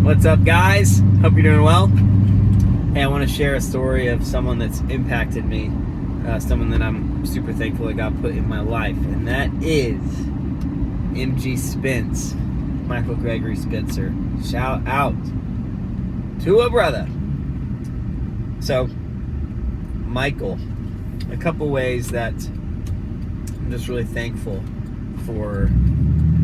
What's up, guys? Hope you're doing well. Hey, I want to share a story of someone that's impacted me, someone that I'm super thankful that God put in my life, and that is MG Spence, Michael Gregory Spencer. Shout out to a brother. So, Michael, a couple ways that I'm just really thankful for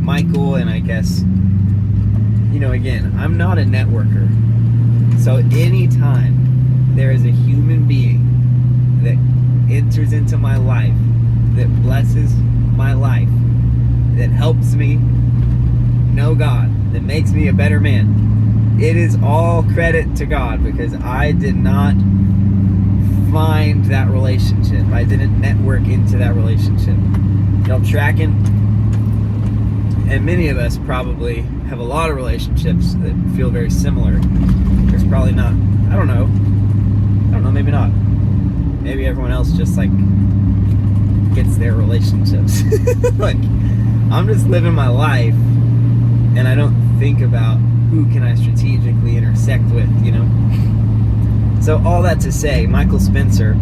Michael, and I guess, again, I'm not a networker. So anytime there is a human being that enters into my life, that blesses my life, that helps me know God, that makes me a better man, it is all credit to God, because I did not find that relationship. I didn't network into that relationship. Tracking, and many of us probably have a lot of relationships that feel very similar. There's probably not, I don't know, maybe not. Maybe everyone else just gets their relationships. I'm just living my life, and I don't think about who can I strategically intersect with, So all that to say, Michael Spencer,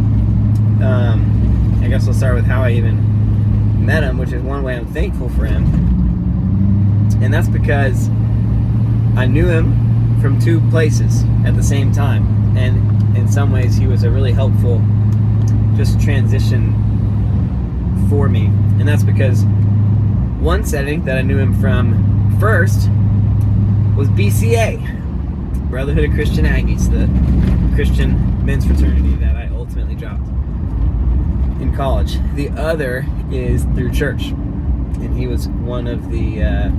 I guess I'll start with how I even met him, which is one way I'm thankful for him. And that's because I knew him from two places at the same time. And in some ways, he was a really helpful just transition for me. And that's because one setting that I knew him from first was BCA, Brotherhood of Christian Aggies, the Christian men's fraternity that I ultimately dropped in college. The other is through church. And he was one of the, I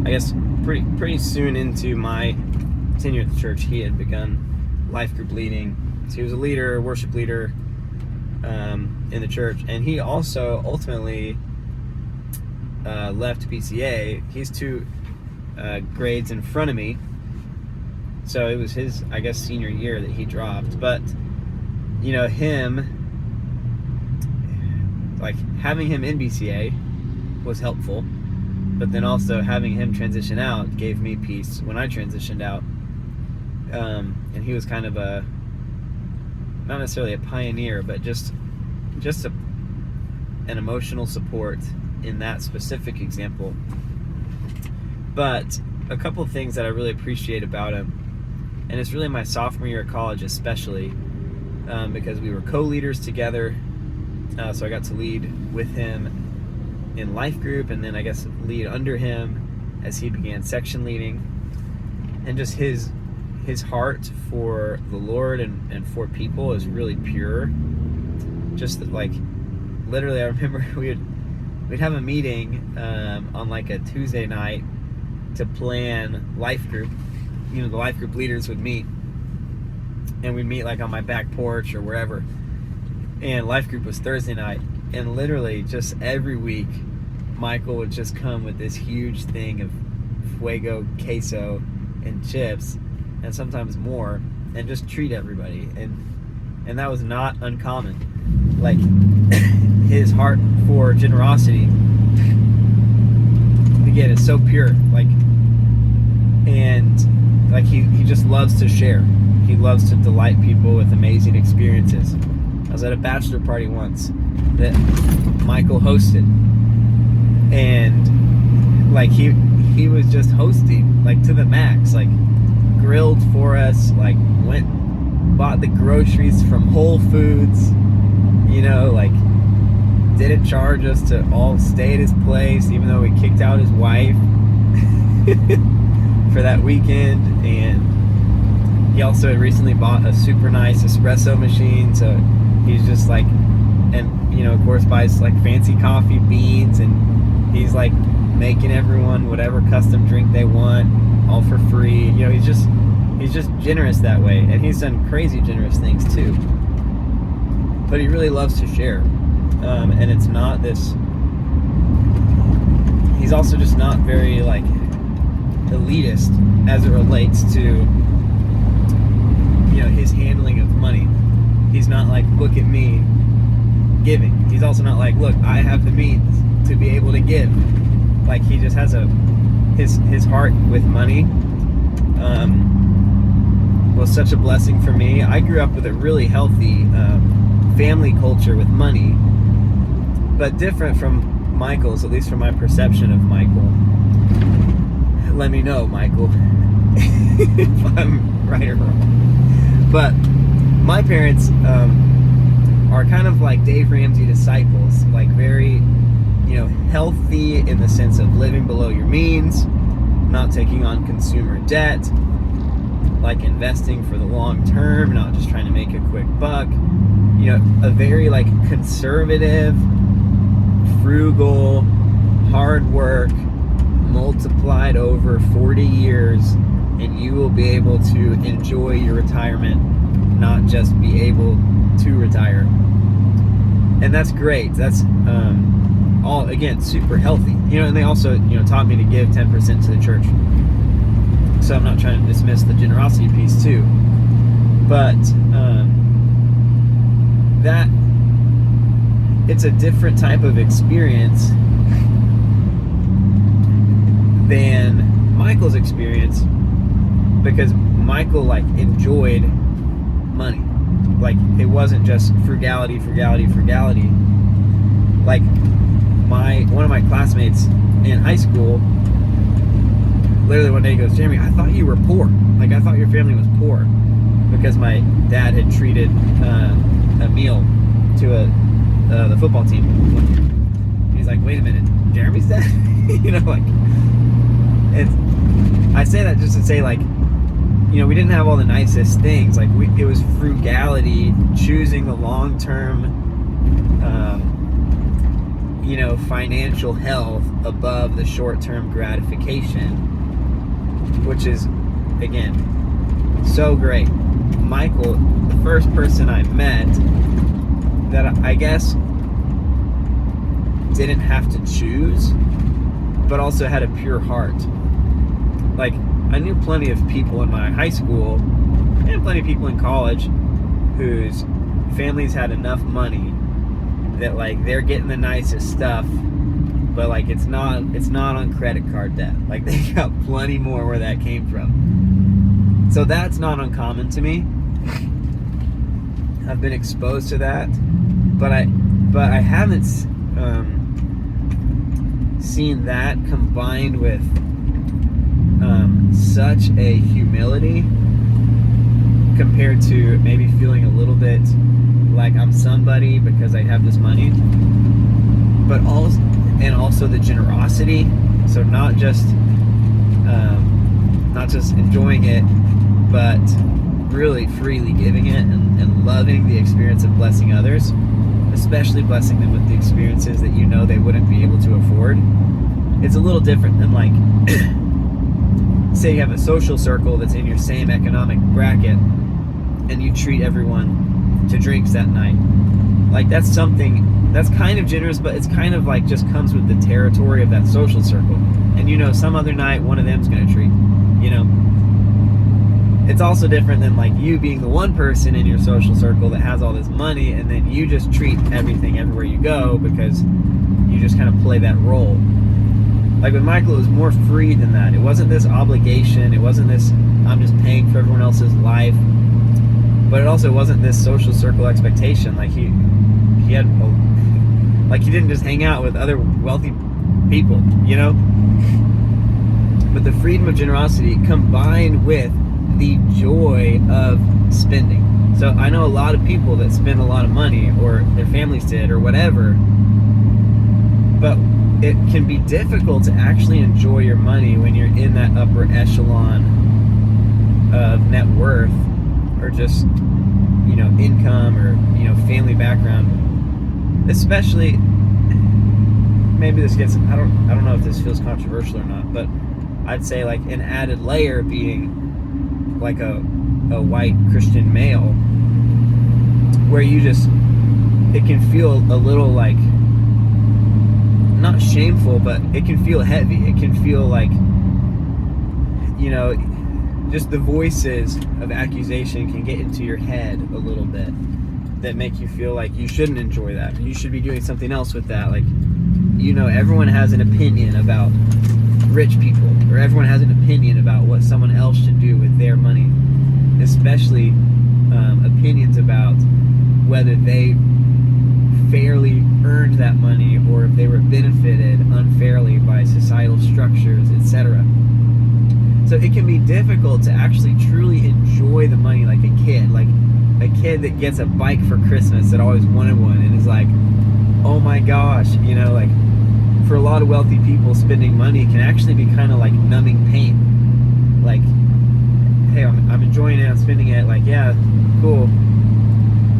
guess, pretty soon into my tenure at the church, he had begun life group leading. So he was a leader, worship leader in the church. And he also ultimately left PCA. He's two grades in front of me. So it was his, I guess, senior year that he dropped. But, him, having him in BCA was helpful, but then also having him transition out gave me peace when I transitioned out. And he was kind of not necessarily a pioneer, but just an emotional support in that specific example. But a couple of things that I really appreciate about him, and it's really my sophomore year of college especially, because we were co-leaders together. So I got to lead with him in life group, and then I guess lead under him as he began section leading. And just his heart for the Lord and for people is really pure. Just literally, I remember we'd have a meeting on a Tuesday night to plan life group. The life group leaders would meet, and we'd meet on my back porch or wherever. And life group was Thursday night, and literally just every week Michael would just come with this huge thing of fuego, queso, and chips, and sometimes more, and just treat everybody. And that was not uncommon. His heart for generosity, again, is so pure. He just loves to share. He loves to delight people with amazing experiences. I was at a bachelor party once that Michael hosted, and he was just hosting to the max, grilled for us, bought the groceries from Whole Foods, didn't charge us to all stay at his place, even though we kicked out his wife for that weekend. And he also had recently bought a super nice espresso machine, so he's just of course buys fancy coffee beans, and he's making everyone whatever custom drink they want, all for free. He's just generous that way, and he's done crazy generous things too. But he really loves to share, and it's not this. He's also just not very elitist as it relates to his handling of money. He's not look at me giving. He's also not look, I have the means to be able to give. He just has a his heart with money was such a blessing for me. I grew up with a really healthy family culture with money, but different from Michael's, at least from my perception of Michael. Let me know, Michael, if I'm right or wrong. But my parents are kind of like Dave Ramsey disciples, like very, healthy in the sense of living below your means, not taking on consumer debt, like investing for the long term, not just trying to make a quick buck. A very like conservative, frugal, hard work multiplied over 40 years, and you will be able to enjoy your retirement, not just be able to retire. And that's great. That's all, again, super healthy. And they also, taught me to give 10% to the church. So I'm not trying to dismiss the generosity piece too. But that it's a different type of experience than Michael's experience, because Michael like enjoyed money. Like it wasn't just frugality. Like one of my classmates in high school literally one day goes, Jeremy, I thought you were poor. Like I thought your family was poor, because my dad had treated a meal to the football team one year. He's like, wait a minute, Jeremy's dad? Like I say that just to say, like, we didn't have all the nicest things. Like it was frugality, choosing the long-term financial health above the short-term gratification, which is, again, so great. Michael, the first person I met that I guess didn't have to choose, but also had a pure heart. Like, I knew plenty of people in my high school and plenty of people in college whose families had enough money that like they're getting the nicest stuff, but like it's not on credit card debt. Like they got plenty more where that came from. So that's not uncommon to me. I've been exposed to that, but I haven't seen that combined with such a humility compared to maybe feeling a little bit like I'm somebody because I have this money, but also the generosity. So not just enjoying it, but really freely giving it and loving the experience of blessing others, especially blessing them with the experiences that they wouldn't be able to afford. It's a little different than like say you have a social circle that's in your same economic bracket and you treat everyone to drinks that night. Like that's something that's kind of generous, but it's kind of like just comes with the territory of that social circle. And some other night one of them's gonna treat. It's also different than like you being the one person in your social circle that has all this money and then you just treat everything everywhere you go because you just kind of play that role. Like with Michael, it was more free than that. It wasn't this obligation. It wasn't this, I'm just paying for everyone else's life. But it also wasn't this social circle expectation. Like he had, like he didn't just hang out with other wealthy people, But the freedom of generosity combined with the joy of spending. So I know a lot of people that spend a lot of money, or their families did, or whatever, but it can be difficult to actually enjoy your money when you're in that upper echelon of net worth, or just income, or family background. Especially, maybe this gets, I don't know if this feels controversial or not, but I'd say like an added layer being like a white Christian male, where it can feel a little like, not shameful, but it can feel heavy. It can feel like, just the voices of accusation can get into your head a little bit that make you feel like you shouldn't enjoy that. You should be doing something else with that. Like, everyone has an opinion about rich people, or or everyone has an opinion about what someone else should do with their money, especially opinions about whether they fairly earned that money or if they were benefited unfairly by societal structures, etc. So it can be difficult to actually truly enjoy the money like a kid that gets a bike for Christmas that always wanted one and is like, oh my gosh, like for a lot of wealthy people, spending money can actually be kind of like numbing pain. Like, hey, I'm enjoying it, I'm spending it, like, yeah, cool.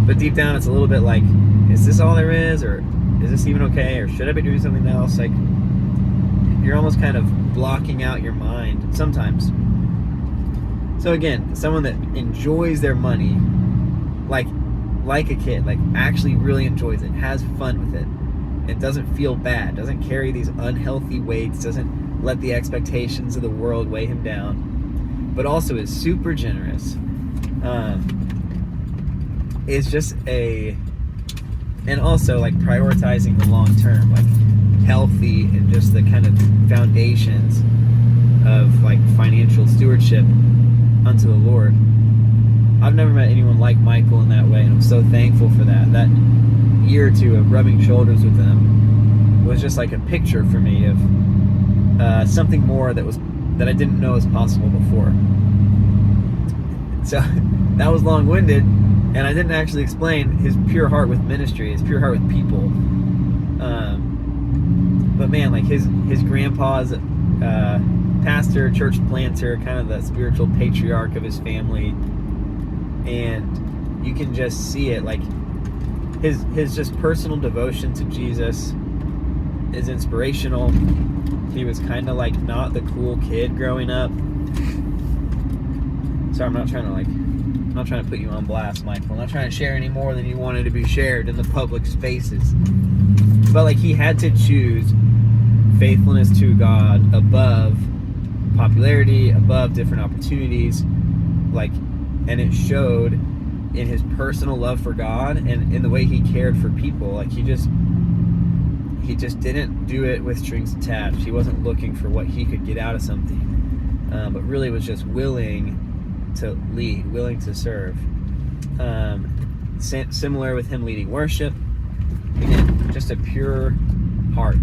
But deep down, it's a little bit like, is this all there is, or is this even okay, or should I be doing something else? Like, you're almost kind of blocking out your mind sometimes. So again, someone that enjoys their money, like a kid, like actually really enjoys it, has fun with it, it doesn't feel bad, doesn't carry these unhealthy weights, doesn't let the expectations of the world weigh him down, but also is super generous, is just and also like prioritizing the long term, like healthy and just the kind of foundations of like financial stewardship unto the Lord. I've never met anyone like Michael in that way, and I'm so thankful for that. That year or two of rubbing shoulders with them was just like a picture for me of something more that I didn't know was possible before. So that was long-winded, and I didn't actually explain his pure heart with ministry, his pure heart with people. But man, like his grandpa's pastor, church planter, kind of the spiritual patriarch of his family, and you can just see it, like his just personal devotion to Jesus is inspirational. He was kind of like not the cool kid growing up. Sorry, I'm not trying to put you on blast, Michael. I'm not trying to share any more than you wanted to be shared in the public spaces. But like, he had to choose faithfulness to God above popularity, above different opportunities, like, and it showed in his personal love for God and in the way he cared for people. Like, he just didn't do it with strings attached. He wasn't looking for what he could get out of something, but really was just willing to lead, willing to serve. Similar with him leading worship. Again, just a pure heart.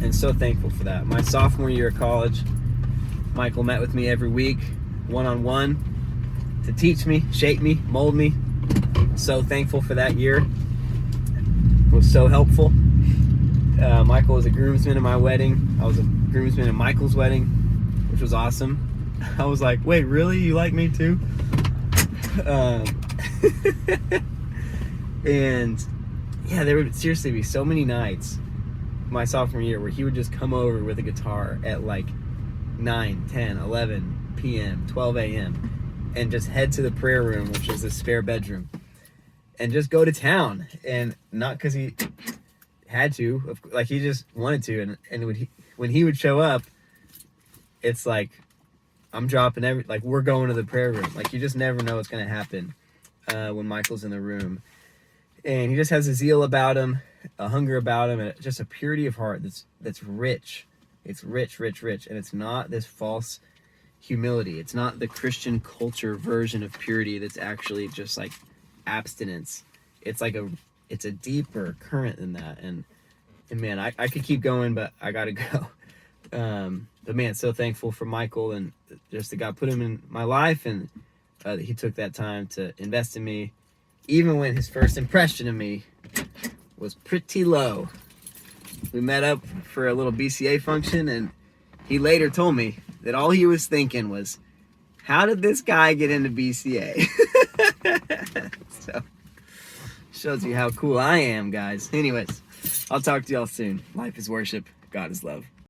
And so thankful for that. My sophomore year of college, Michael met with me every week, one-on-one, to teach me, shape me, mold me. So thankful for that year. It was so helpful. Michael was a groomsman in my wedding. I was a groomsman in Michael's wedding, which was awesome. I was like, wait, really? You like me too? And yeah, there would seriously be so many nights my sophomore year where he would just come over with a guitar at like 9, 10, 11 p.m., 12 a.m. and just head to the prayer room, which is the spare bedroom, and just go to town. And not because he had to, like, he just wanted to. And when he would show up, it's like, I'm dropping like, we're going to the prayer room. Like, you just never know what's going to happen when Michael's in the room. And he just has a zeal about him, a hunger about him, and just a purity of heart that's rich. It's rich, rich, rich. And it's not this false humility. It's not the Christian culture version of purity that's actually just like abstinence. It's like it's a deeper current than that. And man, I could keep going, but I gotta go. But man, so thankful for Michael, and just that God put him in my life, and that he took that time to invest in me, even when his first impression of me was pretty low. We met up for a little BCA function, and he later told me that all he was thinking was, how did this guy get into BCA? So, shows you how cool I am, guys. Anyways, I'll talk to y'all soon. Life is worship. God is love.